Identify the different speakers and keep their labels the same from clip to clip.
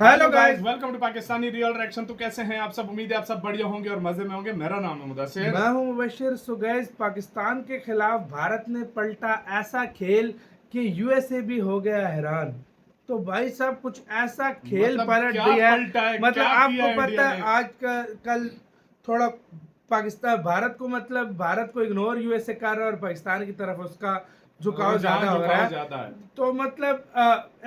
Speaker 1: Hello guys, welcome to Pakistani real reaction. तो कैसे हैं आप सब? उम्मीद है आप सब बढ़िया होंगे और मजे में होंगे। मेरा नाम है मुदस्सिर,
Speaker 2: मैं हूं मुबशिर। सो गाइस, पाकिस्तान के खिलाफ भारत ने पलटा ऐसा खेल कि यूएसए भी हो गया हैरान। तो भाई साहब, कुछ ऐसा खेल पलट दिया है। मतलब आपको पता है आज का कल थोड़ा पाकिस्तान भारत को इग्नोर यूएसए कर रहा है और पाकिस्तान की तरफ उसका झुकाव ज्यादा हो रहा है। तो मतलब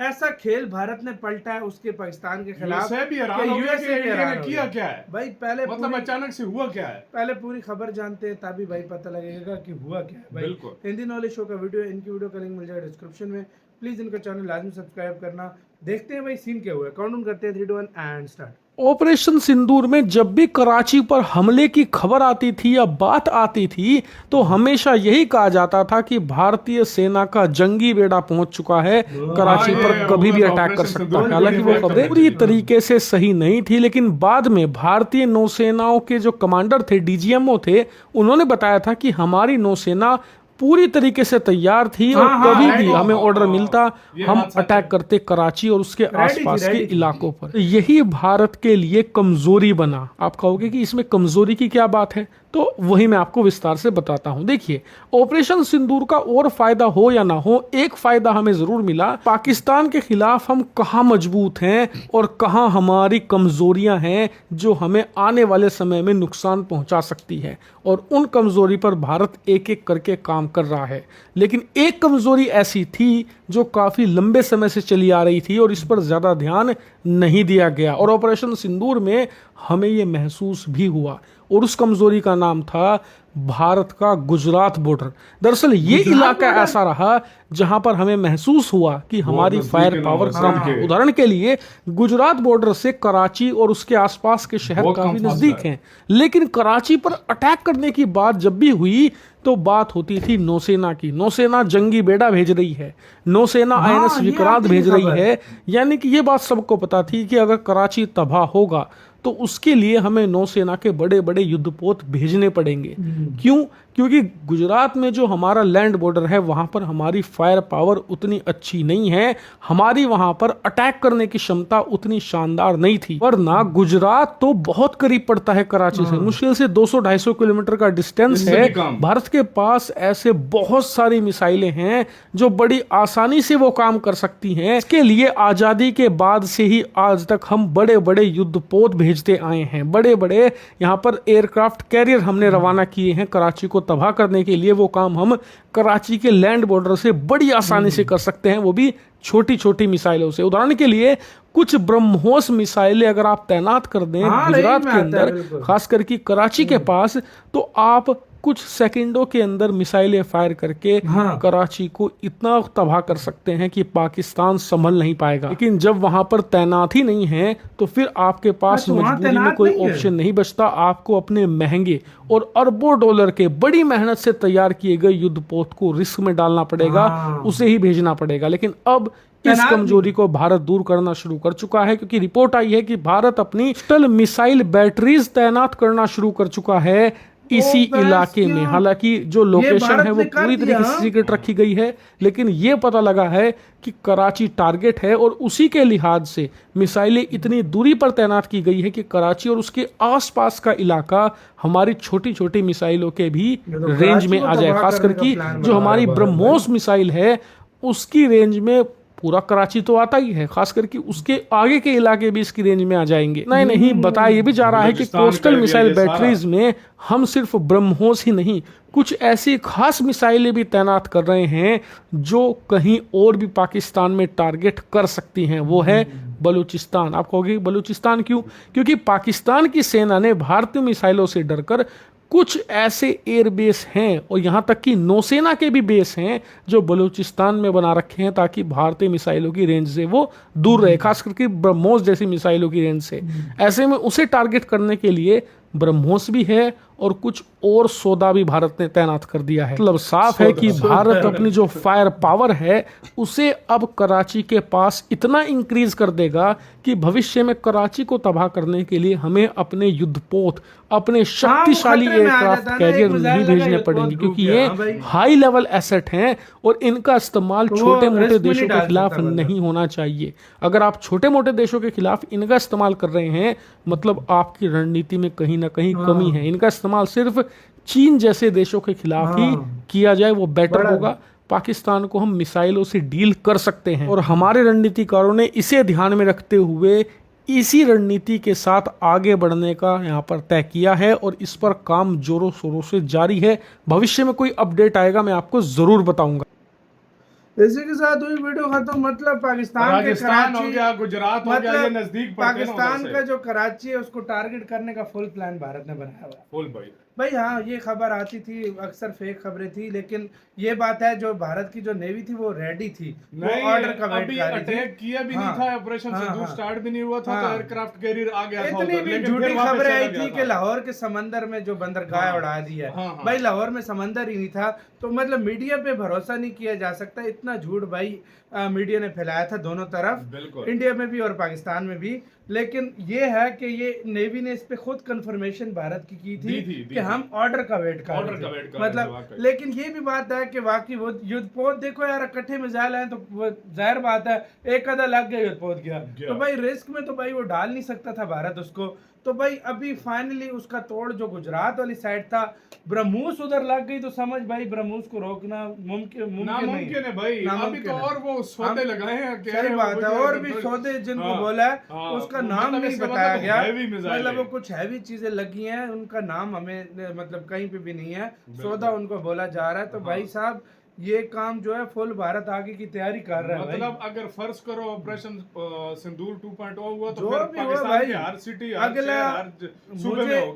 Speaker 2: ऐसा खेल भारत ने पलटा है उसके पाकिस्तान के खिलाफ।
Speaker 1: यूएसए ने किया क्या है
Speaker 2: भाई? पहले
Speaker 1: मतलब अचानक से हुआ क्या है?
Speaker 2: पहले पूरी खबर जानते हैं तभी भाई पता लगेगा कि हुआ क्या है। भाई हिंदी नॉलेज शो का वीडियो, इनकी वीडियो का लिंक मिल जाएगा डिस्क्रिप्शन में। प्लीज इनका चैनल लाजमी सब्सक्राइब करना। देखते हैं भाई सीन क्या हुआ है। काउंटडाउन करते हैं 3 2 1 एंड स्टार्ट।
Speaker 3: ऑपरेशन सिंदूर में जब भी कराची पर हमले की खबर आती थी या बात आती थी तो हमेशा यही कहा जाता था कि भारतीय सेना का जंगी बेड़ा पहुंच चुका है, कराची पर कभी भी अटैक कर सकता है। हालांकि वो खबरें पूरी तरीके से सही नहीं थी, लेकिन बाद में भारतीय नौसेनाओं के जो कमांडर थे, डीजीएमओ थे, उन्होंने बताया था कि हमारी नौसेना पूरी तरीके से तैयार थी और कभी भी हमें ऑर्डर मिलता हम अटैक करते कराची और उसके आसपास के इलाकों पर। यही भारत के लिए कमजोरी बना। आप कहोगे कि इसमें कमजोरी की क्या बात है, तो वही मैं आपको विस्तार से बताता हूं। देखिए, ऑपरेशन सिंदूर का और फायदा हो या ना हो, एक फायदा हमें जरूर मिला। पाकिस्तान के खिलाफ हम कहां मजबूत हैं और कहां हमारी कमजोरियां हैं जो हमें आने वाले समय में नुकसान पहुंचा सकती है, और उन कमजोरी पर भारत एक एक करके काम कर रहा है। लेकिन एक कमजोरी ऐसी थी जो काफी लंबे समय से चली आ रही थी और इस पर ज्यादा ध्यान नहीं दिया गया, और ऑपरेशन सिंदूर में हमें यह महसूस भी हुआ, और उस कमजोरी का नाम था भारत का गुजरात बॉर्डर। दरअसल ये इलाका ऐसा रहा जहां पर हमें महसूस हुआ कि हमारी फायर पावर कम है। उदाहरण के लिए, गुजरात बॉर्डर से कराची और उसके आसपास के शहर काफी नजदीक हैं, लेकिन कराची पर अटैक करने की बात जब भी हुई तो बात होती थी नौसेना की। नौसेना जंगी बेड़ा भेज रही है, नौसेना आईएनएस विक्रांत भेज रही है। यानी कि ये बात सबको पता थी कि अगर कराची तबाह होगा तो उसके लिए हमें नौसेना के बड़े बड़े युद्धपोत भेजने पड़ेंगे। क्यों? क्योंकि गुजरात में जो हमारा लैंड बॉर्डर है वहां पर हमारी फायर पावर उतनी अच्छी नहीं है, हमारी वहां पर अटैक करने की क्षमता उतनी शानदार नहीं थी। वरना गुजरात तो बहुत करीब पड़ता है कराची से, मुश्किल से 200-250 किलोमीटर का डिस्टेंस है। भारत के पास ऐसे बहुत सारी मिसाइलें हैं जो बड़ी आसानी से वो काम कर सकती हैं। इसके लिए आजादी के बाद से ही आज तक हम बड़े बड़े युद्धपोत भेजते आए हैं। बड़े बड़े यहाँ पर एयरक्राफ्ट कैरियर हमने रवाना किए हैं कराची को तबाह करने के लिए। वो काम हम कराची के लैंड बॉर्डर से बड़ी आसानी से कर सकते हैं, वो भी छोटी छोटी मिसाइलों से। उदाहरण के लिए, कुछ ब्रह्मोस मिसाइलें अगर आप तैनात कर दें गुजरात के अंदर, खास करके कराची के पास, तो आप कुछ सेकंडों के अंदर मिसाइलें फायर करके कराची को इतना तबाह कर सकते हैं कि पाकिस्तान संभल नहीं पाएगा। लेकिन जब वहां पर तैनात ही नहीं है तो फिर आपके पास मजबूरी में कोई ऑप्शन नहीं बचता। आपको अपने महंगे और अरबों डॉलर के बड़ी मेहनत से तैयार किए गए युद्धपोत को रिस्क में डालना पड़ेगा, उसे ही भेजना पड़ेगा। लेकिन अब इस कमजोरी को भारत दूर करना शुरू कर चुका है, क्योंकि रिपोर्ट आई है कि भारत अपनी मिसाइल बैटरीज तैनात करना शुरू कर चुका है इसी इलाके में। हालांकि जो लोकेशन है वो पूरी तरीके से सीक्रेट रखी गई है, लेकिन ये पता लगा है कि कराची टारगेट है और उसी के लिहाज से मिसाइलें इतनी दूरी पर तैनात की गई है कि कराची और उसके आसपास का इलाका हमारी छोटी छोटी मिसाइलों के भी रेंज में आ जाए। खास करके जो हमारी ब्रह्मोस मिसाइल है उसकी रेंज में पूरा कराची तो आता ही है, खास करके उसके आगे के इलाके भी इसकी रेंज में आ जाएंगे। नहीं, बताया ये भी जा रहा है कि कोस्टल मिसाइल बैटरीज में हम सिर्फ ब्रह्मोस ही नहीं, कुछ ऐसी खास मिसाइलें भी तैनात कर रहे हैं जो कहीं और भी पाकिस्तान में टारगेट कर सकती हैं। वो है बलूचिस्तान। आप कहोगे बलूचिस्तान क्यों? क्योंकि पाकिस्तान की सेना ने भारतीय मिसाइलों से डरकर कुछ ऐसे एयरबेस हैं और यहाँ तक कि नौसेना के भी बेस हैं जो बलूचिस्तान में बना रखे हैं, ताकि भारतीय मिसाइलों की रेंज से वो दूर रहे, खास करके ब्रह्मोस जैसी मिसाइलों की रेंज से। ऐसे में उसे टारगेट करने के लिए ब्रह्मोस भी है और कुछ और सौदा भी भारत ने तैनात कर दिया है। मतलब साफ है कि भारत अपनी जो फायर पावर है उसे अब कराची के पास इतना इंक्रीज कर देगा कि भविष्य में कराची को तबाह करने के लिए हमें अपने युद्धपोत, अपने शक्तिशाली एयरक्राफ्ट कैरियर नहीं भेजने पड़ेंगे, क्योंकि ये हाई लेवल एसेट हैं और इनका इस्तेमाल छोटे मोटे देशों के खिलाफ नहीं होना चाहिए। अगर आप छोटे मोटे देशों के खिलाफ इनका इस्तेमाल कर रहे हैं मतलब आपकी रणनीति में कहीं ना कहीं कमी है। इनका इस्तेमाल सिर्फ चीन जैसे देशों के खिलाफ ही किया जाए, वो बेटर होगा। पाकिस्तान को हम मिसाइलों से डील कर सकते हैं और हमारे रणनीतिकारों ने इसे ध्यान में रखते हुए इसी रणनीति के साथ आगे बढ़ने का यहाँ पर तय किया है और इस पर काम जोरों शोरों से जारी है। भविष्य में कोई अपडेट आएगा मैं आपको जरूर बताऊंगा।
Speaker 2: इसी के साथ हुई वीडियो खत्म। मतलब पाकिस्तान के कराची
Speaker 1: हो गया, गुजरात हो गया, ये नजदीक
Speaker 2: पाकिस्तान का जो कराची है उसको टारगेट करने का फुल प्लान भारत ने बनाया हुआ है।
Speaker 1: फुल
Speaker 2: भाई हाँ, ये खबर आती थी, अक्सर फेक खबरें थी, लेकिन ये बात है जो भारत की जो नेवी थी वो रेडी थी, वो ऑर्डर का वेट कर रही थी।
Speaker 1: अटैक किया भी नहीं था, ऑपरेशन सिंदूर स्टार्ट भी नहीं हुआ था, तो एयरक्राफ्ट कैरियर आ गया था।
Speaker 2: इतनी भी झूठी खबरें आई थी कि लाहौर के समंदर में जो बंदरगाह उड़ा दी है। भाई लाहौर में समंदर ही नहीं था, तो मतलब मीडिया पे भरोसा नहीं किया जा सकता। इतना झूठ भाई मीडिया ने फैलाया था दोनों तरफ, इंडिया में भी और पाकिस्तान में भी। लेकिन ये है कि ये नेवी ने इस पे खुद कंफर्मेशन भारत की थी कि हम ऑर्डर का वेट कर रहे थे। मतलब लेकिन ये भी बात है कि वाकई वो युद्धपोत देखो यार, इकट्ठे मिसाइल हैं तो वो जाहिर बात है एक आधा लग गया युद्धपोत गया, तो भाई रिस्क में तो भाई वो डाल नहीं सकता था भारत उसको। तो भाई अभी फाइनली उसका तोड़ जो गुजरात वाली साइड था, ब्रह्मोस उधर लग गई, तो समझ भाई ब्रह्मोस को रोकना मुमकिन
Speaker 1: है भाई। अभी तो और वो सौदे लगाए हैं,
Speaker 2: सही बात है, और भी सौदे जिनको बोला है उसका नाम नहीं बताया गया। मतलब वो कुछ हैवी चीजें लगी हैं, उनका नाम हमें मतलब कहीं पे भी नहीं है, सौदा उनको बोला जा रहा है। तो भाई साहब ये काम जो है फुल भारत आगे की तैयारी कर रहा है।
Speaker 1: मतलब अगर फर्ज करो ऑपरेशन सिंदूर 2.0 हुआ तो फिर पाकिस्तान की हर सिटी
Speaker 2: अगला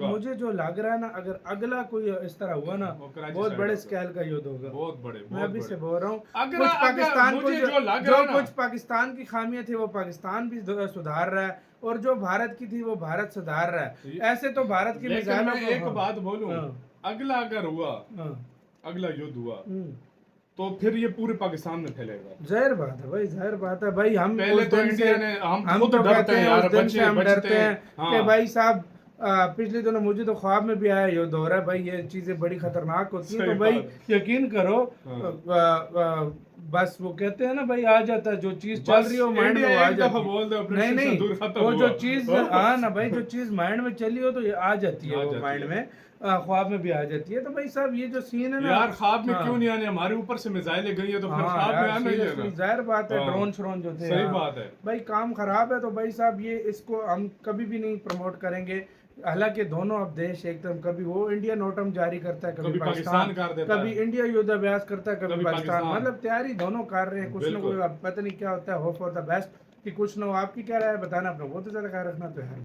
Speaker 2: मुझे जो लग रहा है ना, अगर अगला कोई इस तरह हुआ ना, बहुत बड़े स्केल का युद्ध होगा, बहुत बड़े। मैं अभी से बोल रहा हूँ, कुछ पाकिस्तान को जो कुछ पाकिस्तान की खामियां थी वो पाकिस्तान भी सुधार रहा है, और जो भारत की थी वो भारत सुधार रहा है। ऐसे तो भारत की
Speaker 1: एक बात बोलूं, अगला अगर हुआ, अगला युद्ध हुआ तो फिर ये पूरे पाकिस्तान में फैलेगा।
Speaker 2: जाहिर बात है भाई, जाहिर बात है भाई। हम
Speaker 1: पहले तो इंडिया ने हम तो डरते हैं यार, बच्चे
Speaker 2: हम डरते हैं कि भाई साहब पिछले दिनों मुझे तो ख्वाब में भी आया युद्ध हो रहा है, भाई ये चीजें बड़ी खतरनाक होती हैं। तो भाई यकीन करो, बस वो कहते हैं ना भाई, आ जाता है जो चीज चल रही हो माइंड में आ जाती है। नहीं वो जो चीज हाँ ना भाई, जो चीज माइंड में चली हो तो ये आ जाती है, वो माइंड में ख्वाब में भी आ जाती है। तो भाई साहब ये जो सीन है ना
Speaker 1: यार, ख्वाब में क्यों नहीं आने, हमारे ऊपर से मिसाइलें गई है तो फिर ख्वाब में आना ही है।
Speaker 2: जाहिर बात है, ड्रोन श्रोन जो थे,
Speaker 1: सही बात है
Speaker 2: भाई काम खराब है। तो भाई साहब ये इसको हम कभी भी नहीं प्रमोट करेंगे। हालांकि दोनों अब देश एकदम, कभी वो इंडिया नोटम जारी करता है, कभी पाकिस्तान कर देता है, कभी इंडिया युद्धाभ्यास करता है, कभी पाकिस्तान। मतलब तैयारी दोनों कर रहे हैं, कुछ ना कुछ। अब पता नहीं क्या होता है, होप फॉर द बेस्ट कि कुछ ना हो। आपकी क्या राय है बताना, अपना बहुत ज्यादा ख्याल रखना तो है।